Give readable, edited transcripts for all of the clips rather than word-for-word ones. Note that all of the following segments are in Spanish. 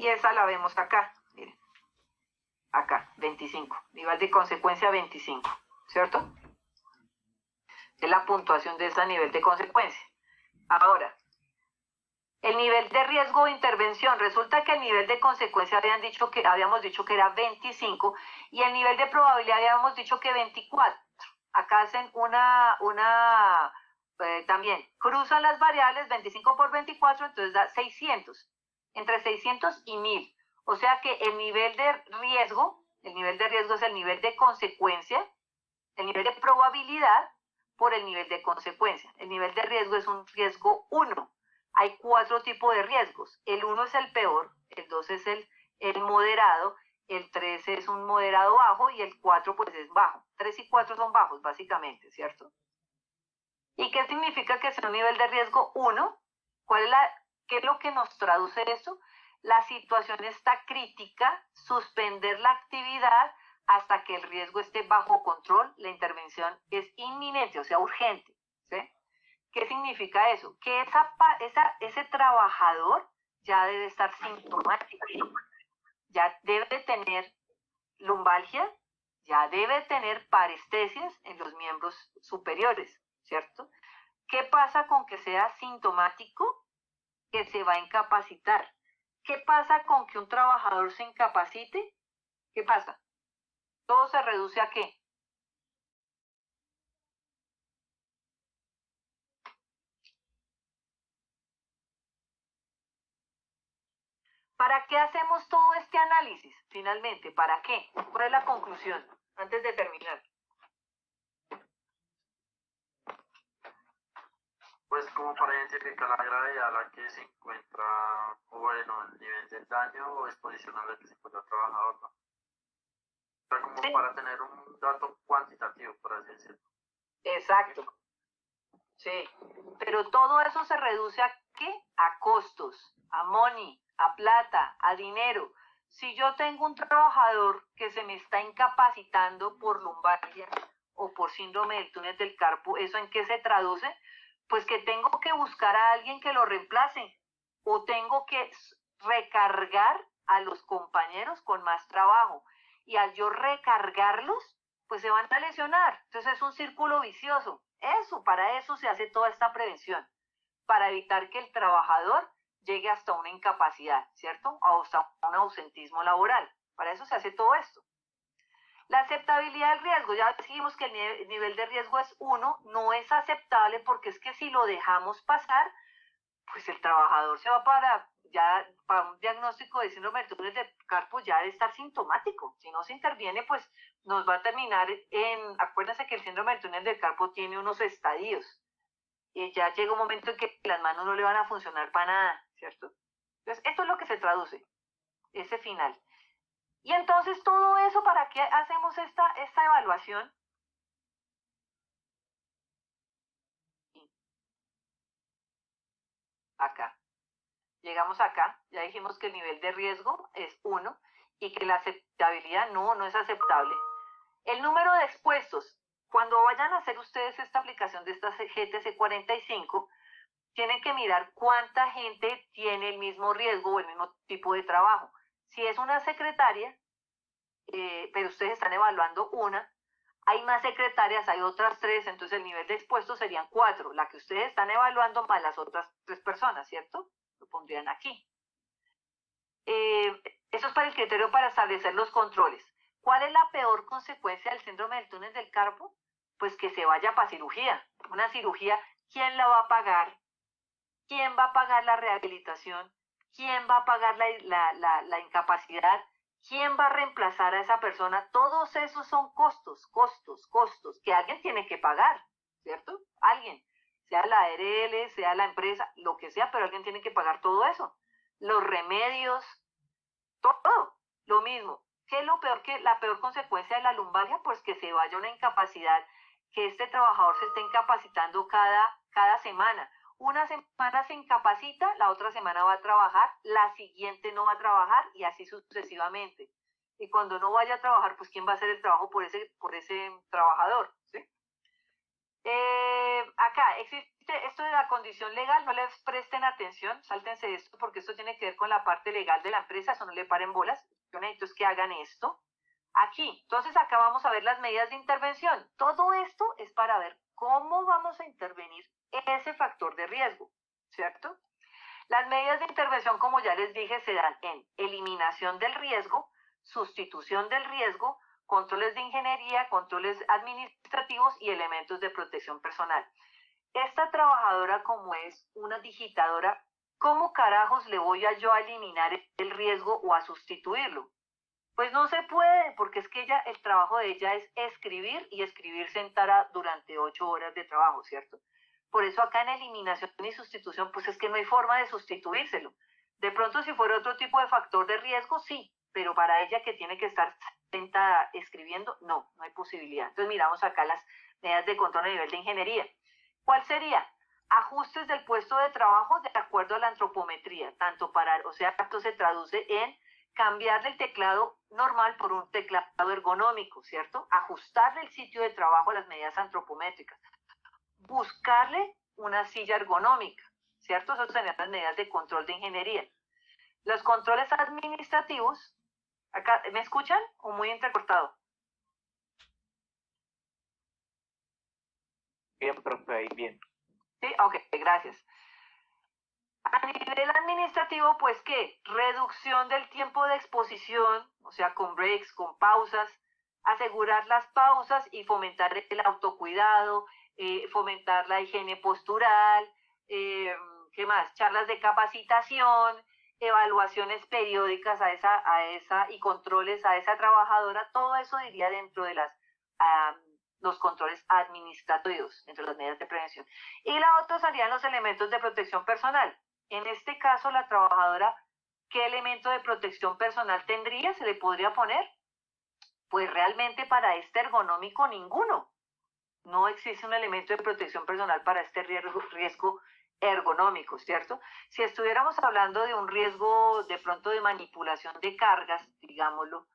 Y esa la vemos acá, miren, acá, 25, nivel de consecuencia 25, ¿cierto? Es la puntuación de ese nivel de consecuencia. Ahora, el nivel de riesgo de intervención, resulta que el nivel de consecuencia habíamos dicho que era 25 y el nivel de probabilidad habíamos dicho que 24. Acá hacen también cruzan las variables, 25 por 24, entonces da 600, entre 600 y 1000. O sea que el nivel de riesgo es el nivel de consecuencia, el nivel de probabilidad por el nivel de consecuencia. El nivel de riesgo es un riesgo 1. Hay 4 tipos de riesgos. El 1 es el peor, el 2 es el moderado, el 3 es un moderado bajo y el 4 pues es bajo. 3 y 4 son bajos básicamente, ¿cierto? ¿Y qué significa que sea un nivel de riesgo 1? ¿Qué es lo que nos traduce esto? La situación está crítica, suspender la actividad hasta que el riesgo esté bajo control, la intervención es inminente, o sea, urgente, ¿sí? ¿Qué significa eso? Que ese trabajador ya debe estar sintomático, ya debe tener lumbalgia, ya debe tener parestesias en los miembros superiores, ¿cierto? ¿Qué pasa con que sea sintomático? Que se va a incapacitar. ¿Qué pasa con que un trabajador se incapacite? ¿Qué pasa? Todo se reduce a ¿qué? ¿Para qué hacemos todo este análisis? Finalmente, ¿para qué? ¿Cuál es la conclusión? Antes de terminar. Pues como para identificar la gravedad a la que se encuentra, o bueno, el nivel del daño o exposición a la que se encuentra el trabajador, ¿no? O sea, como Sí. para tener un dato cuantitativo, por así decirlo. Exacto. Sí. Pero todo eso se reduce a ¿qué? A costos, a money, a plata, a dinero. Si yo tengo un trabajador que se me está incapacitando por lumbalgia o por síndrome del túnel del carpo, ¿eso en qué se traduce? Pues que tengo que buscar a alguien que lo reemplace o tengo que recargar a los compañeros con más trabajo. Y al yo recargarlos, pues se van a lesionar. Entonces es un círculo vicioso. Para eso se hace toda esta prevención, para evitar que el trabajador llegue hasta una incapacidad, ¿cierto? O hasta un ausentismo laboral. Para eso se hace todo esto. La aceptabilidad del riesgo, ya dijimos que el nivel de riesgo es 1, no es aceptable porque es que si lo dejamos pasar, pues el trabajador se va para un diagnóstico de síndrome del túnel del carpo ya de estar sintomático. Si no se interviene, pues nos va a terminar acuérdense que el síndrome del túnel del carpo tiene unos estadios. Y ya llega un momento en que las manos no le van a funcionar para nada, ¿cierto? Entonces, esto es lo que se traduce, ese final. Y entonces todo eso, ¿para qué hacemos esta evaluación? Acá. Llegamos acá, ya dijimos que el nivel de riesgo es 1 y que la aceptabilidad no es aceptable. El número de expuestos, cuando vayan a hacer ustedes esta aplicación de esta GTC 45, tienen que mirar cuánta gente tiene el mismo riesgo o el mismo tipo de trabajo. Si es una secretaria, pero ustedes están evaluando una, hay más secretarias, hay otras 3, entonces el nivel de expuestos serían 4, la que ustedes están evaluando más las otras 3 personas, ¿cierto? Lo pondrían aquí. Eso es para el criterio para establecer los controles. ¿Cuál es la peor consecuencia del síndrome del túnel del carpo? Pues que se vaya para cirugía. Una cirugía, ¿quién la va a pagar? ¿Quién va a pagar la rehabilitación? ¿Quién va a pagar la incapacidad? ¿Quién va a reemplazar a esa persona? Todos esos son costos, que alguien tiene que pagar, ¿cierto? Alguien, sea la ARL, sea la empresa, lo que sea, pero alguien tiene que pagar todo eso. Los remedios, todo, lo mismo. ¿Qué es la peor consecuencia de la lumbalgia? Pues que se vaya una incapacidad, que este trabajador se esté incapacitando cada semana. Una semana se incapacita, la otra semana va a trabajar, la siguiente no va a trabajar y así sucesivamente. Y cuando no vaya a trabajar, pues ¿quién va a hacer el trabajo por ese trabajador? ¿Sí? Acá existe esto de la condición legal, no les presten atención, sáltense esto porque esto tiene que ver con la parte legal de la empresa, eso no le paren bolas. Yo necesito es que hagan esto. Aquí, entonces acá vamos a ver las medidas de intervención. Todo esto es para ver cómo vamos a intervenir ese factor de riesgo, ¿cierto? Las medidas de intervención, como ya les dije, se dan en eliminación del riesgo, sustitución del riesgo, controles de ingeniería, controles administrativos y elementos de protección personal. Esta trabajadora, como es una digitadora, ¿cómo carajos le voy a yo a eliminar el riesgo o a sustituirlo? Pues no se puede, porque es que ella, el trabajo de ella es escribir y escribir sentada durante 8 horas de trabajo, ¿cierto? Por eso acá en eliminación y sustitución, pues es que no hay forma de sustituírselo. De pronto, si fuera otro tipo de factor de riesgo, sí, pero para ella que tiene que estar sentada escribiendo, no hay posibilidad. Entonces miramos acá las medidas de control a nivel de ingeniería. ¿Cuál sería? Ajustes del puesto de trabajo de acuerdo a la antropometría, tanto para, o sea, esto se traduce en cambiarle el teclado normal por un teclado ergonómico, ¿cierto? Ajustarle el sitio de trabajo a las medidas antropométricas. Buscarle una silla ergonómica, ¿cierto? Esas serían las medidas de control de ingeniería. Los controles administrativos, acá, ¿me escuchan? ¿O muy entrecortado? Bien, profe, ahí bien. Sí, ok, gracias. A nivel administrativo, pues, ¿qué? Reducción del tiempo de exposición, o sea, con breaks, con pausas, asegurar las pausas y fomentar el autocuidado, fomentar la higiene postural, ¿qué más? Charlas de capacitación, evaluaciones periódicas a esa y controles a esa trabajadora, todo eso diría dentro de los controles administrativos, dentro de las medidas de prevención. Y la otra serían los elementos de protección personal. En este caso, la trabajadora, ¿qué elemento de protección personal tendría? ¿Se le podría poner? Pues realmente para este ergonómico ninguno. No existe un elemento de protección personal para este riesgo ergonómico, ¿cierto? Si estuviéramos hablando de un riesgo de pronto de manipulación de cargas, digámoslo,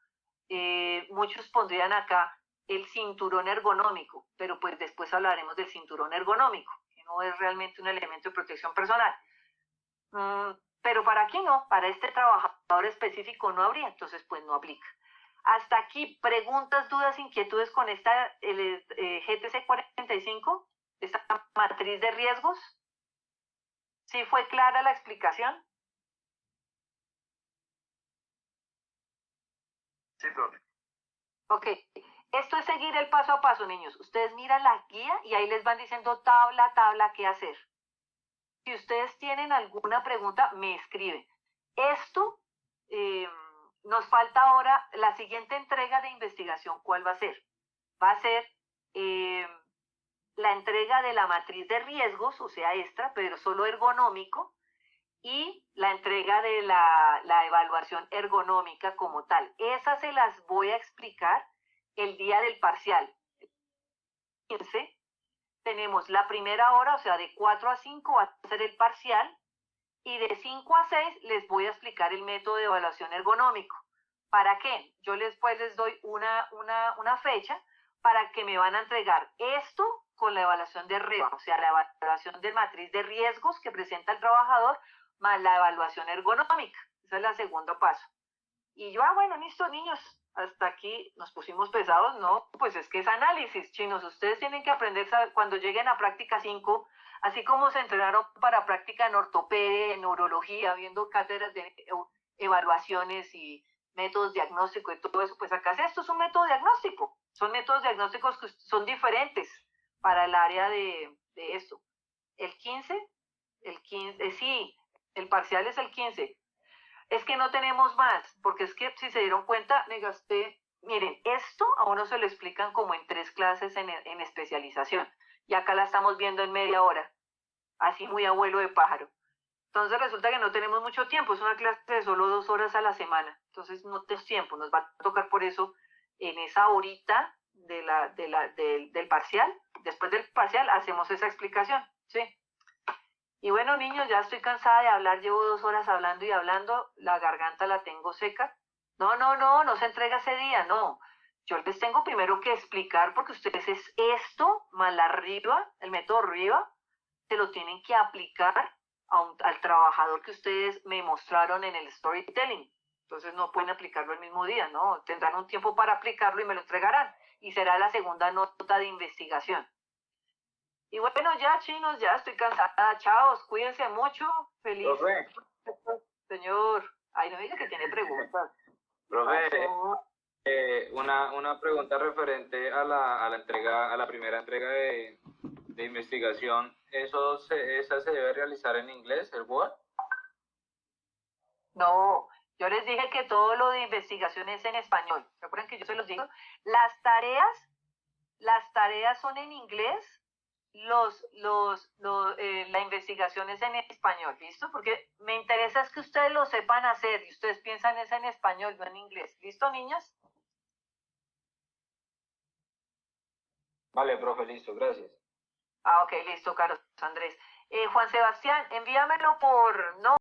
muchos pondrían acá el cinturón ergonómico, pero pues después hablaremos del cinturón ergonómico, que no es realmente un elemento de protección personal. Pero para aquí no, para este trabajador específico no habría, entonces pues no aplica. Hasta aquí, preguntas, dudas, inquietudes con esta GTC 45, esta matriz de riesgos. ¿Sí fue clara la explicación? Sí, profe. Ok, esto es seguir el paso a paso, niños. Ustedes miran la guía y ahí les van diciendo tabla a tabla qué hacer. Si ustedes tienen alguna pregunta, me escriben. Esto, nos falta ahora la siguiente entrega de investigación. ¿Cuál va a ser? Va a ser la entrega de la matriz de riesgos, o sea, extra, pero solo ergonómico, y la entrega de la evaluación ergonómica como tal. Esas se las voy a explicar el día del parcial. 15. Tenemos la primera hora, o sea, de 4 a 5 va a ser el parcial, y de 5 a 6 les voy a explicar el método de evaluación ergonómico. ¿Para qué? Yo después les doy una fecha para que me van a entregar esto con la evaluación de REVA, o sea, la evaluación de matriz de riesgos que presenta el trabajador, más la evaluación ergonómica. Ese es el segundo paso. Y yo, bueno, listo, niños, hasta aquí nos pusimos pesados, ¿no? Pues es que es análisis, chinos. Ustedes tienen que aprender cuando lleguen a práctica 5, así como se entrenaron para práctica en ortopedia, en neurología, viendo cátedras de evaluaciones y métodos diagnósticos y todo eso, pues acá esto es un método diagnóstico. Son métodos diagnósticos que son diferentes para el área de esto. El 15, sí, el parcial es el 15. Es que no tenemos más, porque es que si se dieron cuenta, me gasté, miren, esto a uno se lo explican como en 3 clases en especialización, y acá la estamos viendo en media hora, así muy abuelo de pájaro. Entonces resulta que no tenemos mucho tiempo, es una clase de solo 2 horas a la semana, entonces no tenemos tiempo, nos va a tocar por eso en esa horita del parcial, después del parcial hacemos esa explicación, ¿sí? Y bueno, niños, ya estoy cansada de hablar, llevo 2 horas hablando y hablando, la garganta la tengo seca. No se entrega ese día, no. Yo les tengo primero que explicar, porque ustedes es esto, más la RIVA, el método RIVA, se lo tienen que aplicar al trabajador que ustedes me mostraron en el storytelling. Entonces no pueden aplicarlo el mismo día, ¿no? Tendrán un tiempo para aplicarlo y me lo entregarán. Y será la segunda nota de investigación. Y bueno, ya chinos, ya estoy cansada. Chao, cuídense mucho. Feliz. Profe. Señor. Ay, no me diga que tiene preguntas. Profe, una pregunta referente a la entrega, a la primera entrega de investigación. ¿Esa se debe realizar en inglés, el Word? No, yo les dije que todo lo de investigación es en español. ¿Recuerdan que yo se los digo? Las tareas son en inglés, la investigación es en español, ¿listo? Porque me interesa es que ustedes lo sepan hacer y ustedes piensan es en español, no en inglés. ¿Listo, niñas? Vale, profe, listo, gracias. Ah, ok, listo, Carlos Andrés. Juan Sebastián, envíamelo por... No,